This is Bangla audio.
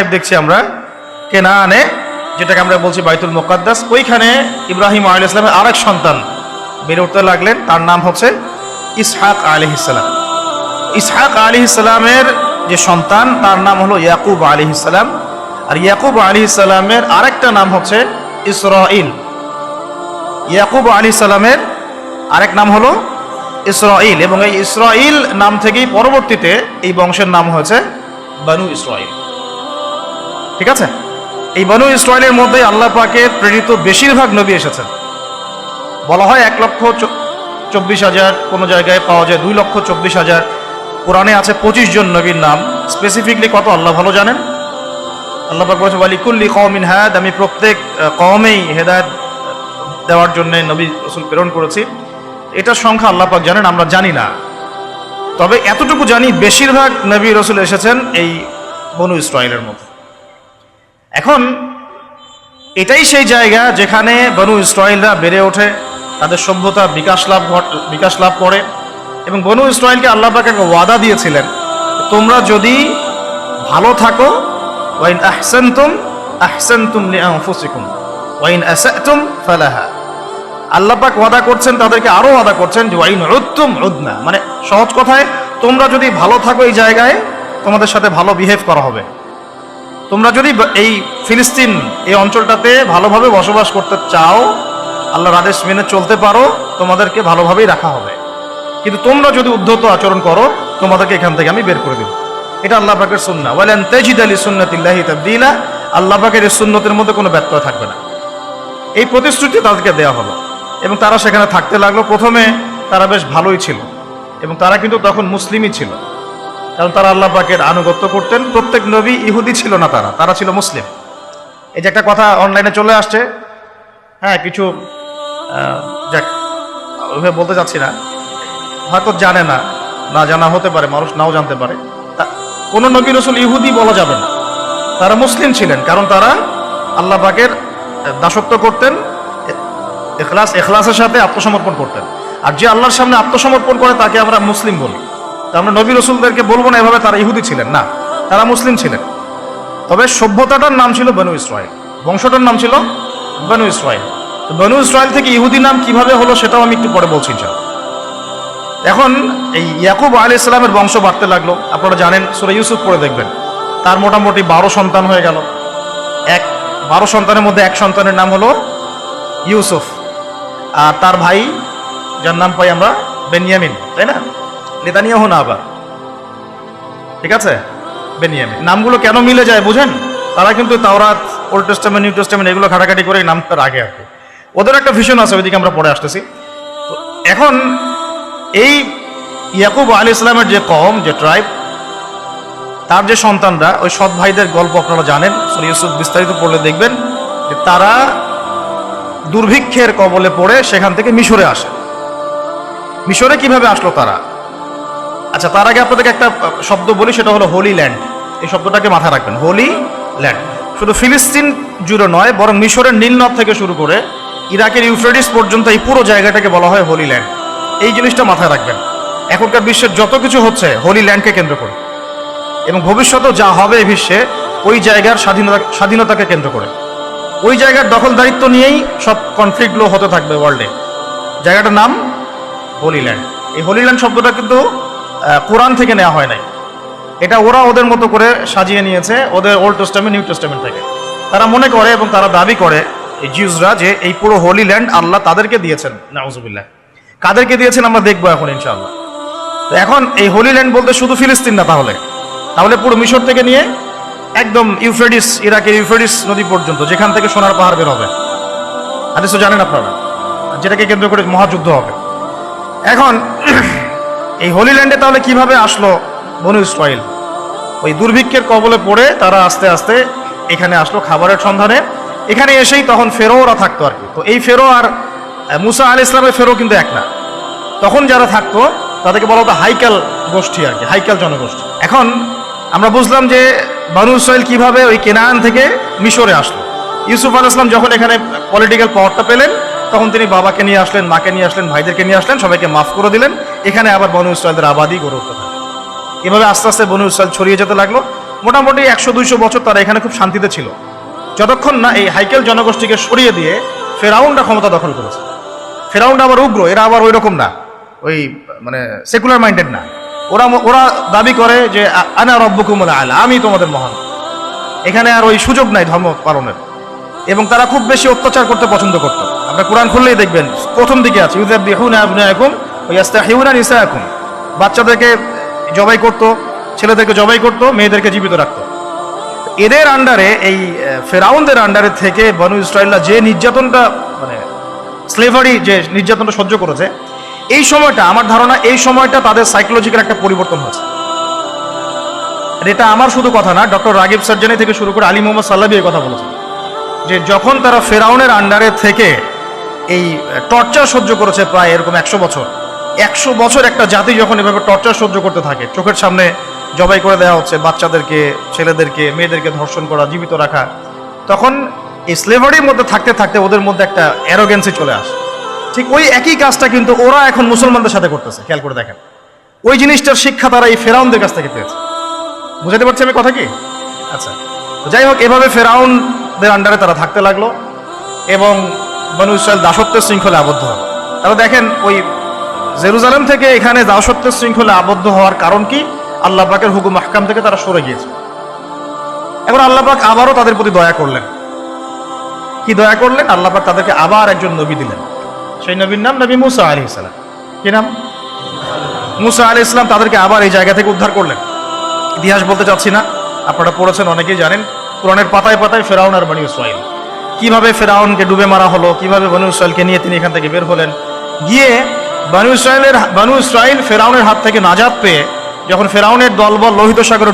দেখছি আমরা কেনানে, যেটাকে আমরা বলছি বাইতুল মুকাদ্দাস, ওইখানে ইব্রাহিম আলাইহিস সালামের আরেক সন্তান বেড়ে উঠতে লাগলেন। তার নাম হচ্ছে ইসহাক আলাইহিস সালাম। ইসহাক আলাইহিস সালামের যে সন্তান তার নাম হলো ইয়াকুব আলাইহিস সালাম, আর ইয়াকুব আলাইহিস সালামের আরেকটা নাম হচ্ছে ইসরাঈল। ইয়াকুব আলাইহিস সালামের আরেক নাম হলো ইসরাঈল, এবং এই ইসরাঈল নাম থেকেই পরবর্তীতে এই বংশের নাম হয়েছে বনু ইসরাঈল। ঠিক আছে, এই বনু ইসরাঈলের মধ্যে আল্লাহ পাকের প্রেরিত বেশিরভাগ নবী এসেছেন। বলা হয় 1,24,000, কোনো জায়গায় পাওয়া যায় 2,24,000। কোরআনে আছে 25 জন নবীর নাম। স্পেসিফিকলি কত আল্লাহ ভালো জানেন। আল্লাহ পাক বলেছে ওয়ালিকুল্লি কওমিন হাদ, আমি প্রত্যেক কওমেই হেদায়েত দেওয়ার জন্য নবী রাসূল প্রেরণ করেছি। এটার সংখ্যা আল্লাহ পাক জানেন, আমরা জানি না। তবে এতটুকু জানি বেশিরভাগ নবী রাসূল এসেছেন এই বনু ইসরাঈলের মধ্যে। এখন এটাই সেই জায়গা যেখানে বনু ইসরাঈলরা বেড়ে ওঠে, তাদের সভ্যতা বিকাশ লাভ করে। এবং বনু ইসরাঈলকে আল্লাহ পাক একটা ওয়াদা দিয়েছিলেন, তোমরা যদি ভালো থাকো, ওয়াইন আহসানতুম আহসানতুম লিআনফুসিকুম ওয়াইন আসাতুম ফালাহা। আল্লাহ পাক ওয়াদা করছেন, তাদেরকে আরো ওয়াদা করছেন যে ওয়াইন উদ্তুম উদনা, মানে সহজ কথায় তোমরা যদি ভালো থাকো এই জায়গায় তোমাদের সাথে ভালো বিহেভ করা হবে। তোমরা যদি এই ফিলিস্তিন এই অঞ্চলটাতে ভালোভাবে বসবাস করতে চাও, আল্লাহর আদেশ মেনে চলতে পারো, তোমাদেরকে ভালোভাবেই রাখা হবে। কিন্তু তোমরা যদি উদ্ধত আচরণ করো, তোমাদেরকে এখান থেকে আমি বের করে দেব। এটা আল্লাহ পাকের সুন্নাহ। ওয়ালান তাজিদা লিসুন্নাতিল্লাহি তাবদীলা, আল্লাহ পাকের এই সুন্নতের মধ্যে কোনো ব্যত্যয় থাকবে না। এই প্রতিশ্রুতি তাদেরকে দেওয়া হলো এবং তারা সেখানে থাকতে লাগলো। প্রথমে তারা বেশ ভালোই ছিল এবং তারা কিন্তু তখন মুসলিমই ছিল, কারণ তারা আল্লাহ পাকের আনুগত্য করতেন। প্রত্যেক নবী ইহুদি ছিল না, তারা ছিল মুসলিম। এই যে একটা কথা অনলাইনে চলে আসছে, হ্যাঁ, কিছু যাক ওইভাবে বলতে যাচ্ছি না, হয়তো জানে না, না জানা হতে পারে, মানুষ নাও জানতে পারে। কোনো নবী রাসূল ইহুদি বলা যাবে না, তারা মুসলিম ছিলেন, কারণ তারা আল্লাহ পাকের দাসত্ব করতেন, এখলাসের সাথে আত্মসমর্পণ করতেন। আর যে আল্লাহর সামনে আত্মসমর্পণ করে তাকে আমরা মুসলিম বলি। তা আমরা নবী রাসূলদেরকে বলবো না এভাবে তারা ইহুদি ছিলেন, না, তারা মুসলিম ছিলেন। তবে সভ্যতাটার নাম ছিল বনু ইসরাঈল, বংশটার নাম ছিল বনু ইসরাঈল। তো বনু ইসরাঈল থেকে ইহুদি নাম কিভাবে হলো সেটাও আমি একটু পরে বলছি ইনশাআল্লাহ। এখন এই ইয়াকুব আলাইহিস সালামের বংশ বাড়তে লাগলো। আপনারা জানেন, সূরা ইউসুফ পড়ে দেখবেন, তার মোটামুটি 12 সন্তান হয়ে গেল। 12 সন্তানের মধ্যে এক সন্তানের নাম হলো ইউসুফ, আর তার ভাই যার নাম পাই আমরা বেনিয়ামিন, তাই না? নেতানিয়াহু না আবার, ঠিক আছে, বেনিয়ামিন। নামগুলো কেন মিলে যায় বুঝেন? তারা কিন্তু তাওরাত, ওল্ড টেস্টামেন্ট, নিউ টেস্টামেন্ট এগুলো ঘাটাঘাটি করে এই নামটার আগে আর কি। ওদের একটা ভিশন আছে, ওইদিকে আমরা পরে আসতেছি। তো এখন এই ইয়াকুব আলাইহিস সালামের যে কওম, যে ট্রাইব, তার যে সন্তানরা, ওই সৎ ভাইদের গল্প আপনারা জানেন, সূরা ইউসুফ বিস্তারিত পড়লে দেখবেন যে তারা দুর্ভিক্ষের কবলে পড়ে সেখান থেকে মিশরে আসে। মিশরে কিভাবে আসলো তারা? আচ্ছা, তার আগে আপনাদেরকে একটা শব্দ বলি, সেটা হলো হোলি ল্যান্ড। এই শব্দটাকে মাথায় রাখবেন, হোলি ল্যান্ড। শুধু ফিলিস্তিন জুড়ে নয়, বরং মিশরের নীলনদ থেকে শুরু করে ইরাকের ইউফ্রেটিস পর্যন্ত এই পুরো জায়গাটাকে বলা হয় হোলি ল্যান্ড। এই জিনিসটা মাথায় রাখবেন। এখনকার বিশ্বের যত কিছু হচ্ছে হোলি ল্যান্ডকে কেন্দ্র করে, এবং ভবিষ্যতেও যা হবে এই বিশ্বে ওই জায়গার স্বাধীনতাকে কেন্দ্র করে। ওই জায়গার দখলদারিত্ব নিয়েই সব কনফ্লিক্টগুলো হতে থাকবে ওয়ার্ল্ডে। জায়গাটার নাম হোলি ল্যান্ড। এই হোলি ল্যান্ড শব্দটা কিন্তু কোরআন থেকে নেওয়া হয় নাই, এটা ওরা ওদের মতো করে সাজিয়ে নিয়েছে, ওদের ওল্ড টেস্টামেন্ট, নিউ টেস্টামেন্ট থেকে। তারা মনে করে এবং তারা দাবি করে, এই জিউসরা, যে এই পুরো হোলি ল্যান্ড আল্লাহ তাদেরকে দিয়েছেন। নাউজুবিল্লাহ। কাদেরকে দিয়েছেন আমরা দেখবো এখন ইনশাআল্লাহ। তো এখন এই হোলি ল্যান্ড বলতে শুধু ফিলিস্তিন না, তাহলে পুরো মিশর থেকে নিয়ে একদম ইউফ্রেটিস, ইরাকের ইউফ্রেটিস নদী পর্যন্ত, যেখান থেকে সোনার পাহাড় বের হবে। হাদিস তো জানেন আপনারা, যেটাকে কেন্দ্র করে মহাযুদ্ধ হবে। এখন এই হোলি ল্যান্ডে তাহলে কিভাবে আসলো বনু ইসরাঈল? ওই দুর্ভিক্ষের কবলে পড়ে তারা আস্তে আস্তে এখানে আসলো খাবারের সন্ধানে। এখানে এসেই তখন ফেরোরা থাকতো আর কি। তো এই ফেরো আর মুসা আলাইহিস সালামের ফেরো কিন্তু এক না। তখন যারা থাকতো তাদেরকে বলা হতো হাইকাল গোষ্ঠী আর কি, হাইকাল জনগোষ্ঠী। এখন আমরা বুঝলাম যে বনু ইসরাঈল কিভাবে ওই কেনান থেকে মিশরে আসলো। ইউসুফ আলাইহিস সালাম যখন এখানে পলিটিক্যাল পাওয়ারটা পেলেন, তখন তিনি বাবাকে নিয়ে আসলেন, মাকে নিয়ে আসলেন, ভাইদেরকে নিয়ে আসলেন, সবাইকে মাফ করে দিলেন। এখানে আবার বনু ইসরাঈলদের আবাদি গড়ে উঠতে থাকে। এভাবে আস্তে আস্তে বনু ইসরাঈল ছড়িয়ে যেতে লাগলো। মোটামুটি 100-200 বছর তারা এখানে খুব শান্তিতে ছিল, যতক্ষণ না এই হাইকেল জনগোষ্ঠীকে সরিয়ে দিয়ে ফেরাউনরা ক্ষমতা দখল করেছে। ফেরাউনরা আবার উগ্র, এরা আবার ওই রকম না, ওই মানে সেকুলার মাইন্ডেড না। ওরা দাবি করে যে আনা রব্বুকুমুল আ'লা, আমি তোমাদের মহান। এখানে আর ওই সুযোগ নাই ধর্ম পালনের, এবং তারা খুব বেশি অত্যাচার করতে পছন্দ করত। আপনারা কোরআন খুললেই দেখবেন প্রথম দিকে আছে ইউযাববিহুনা আবনাআকুম ওয়া ইস্তাহইউনা নিসাআকুম, বাচ্চাদেরকে জবাই করত, ছেলেদেরকে জবাই করত, মেয়েদেরকে জীবিত রাখত। এদের আন্ডারে, এই ফেরাউনদের আন্ডারে থেকে বনু ইসরাইলরা যে নির্যাতনটা, মানে স্লেভারি যে নির্যাতনটা সহ্য করেছে, এই সময়টা আমার ধারণা এই সময়টা তাদের সাইকোলজিক্যাল একটা পরিবর্তন হয়েছে। এটা আমার শুধু কথা না, ডক্টর রাগিব সার্জানি থেকে শুরু করে আলী মোহাম্মদ সাল্লাবি এই কথা বলেছেন যে যখন তারা ফেরাউনের আন্ডারে থেকে এই টর্চার সহ্য করেছে প্রায় এরকম 100 বছর একটা জাতি যখন এভাবে টর্চার সহ্য করতে থাকে, চোখের সামনে জবাই করে দেওয়া হচ্ছে বাচ্চাদেরকে, ছেলেদেরকে, মেয়েদেরকে ধর্ষণ করা, জীবিত রাখা, তখন এই স্লেভারির মধ্যে থাকতে থাকতে ওদের মধ্যে একটা অ্যারোগেন্সি চলে আসে। ঠিক ওই একই কাজটা কিন্তু ওরা এখন মুসলমানদের সাথে করতেছে, খেয়াল করে দেখেন। ওই জিনিসটার শিক্ষা তারা এই ফেরাউনদের কাছ থেকে পেয়েছে। বুঝাতে পারছি আমি কথা কি? আচ্ছা, যাই হোক, এভাবে ফেরাউনদের আন্ডারে তারা থাকতে লাগলো এবং বনু ইসরাইল দাসত্বের শৃঙ্খলে আবদ্ধ হলো। তাহলে দেখেন, ওই জেরুজালেম থেকে এখানে দাসত্বের শৃঙ্খলে আবদ্ধ হওয়ার কারণ কি? আল্লাহ পাকের হুকুম আহকাম থেকে তারা সরে গিয়েছে। এখন আল্লাহ পাক আবারও তাদের প্রতি দয়া করলেন। কি দয়া করলেন? আল্লাহ পাক তাদেরকে আবার একজন নবী দিলেন। সেই নবীর নাম নবী মুসা আলাইহিস সালাম। কি নাম? মুসা আলাইহিস সালাম। তাদেরকে আবার এই জায়গা থেকে উদ্ধার করলেন। ইতিহাস বলতে চাচ্ছি না, আপনারা পড়েছেন, অনেকেই জানেন। কোরআনের পাতায় পাতায় ফেরাউন আর বনী ইসরাইল, কিভাবে ফেরাউনকে ডুবে মারা হলো, কিভাবে বনী ইসরাইলকে নিয়ে তিনি এখান থেকে বের হলেন, গিয়ে বনী ইসরাইল ফেরাউনের হাত থেকে নাজাত পেয়ে যখন ফেরাউনের দলবল লোহিত সাগরে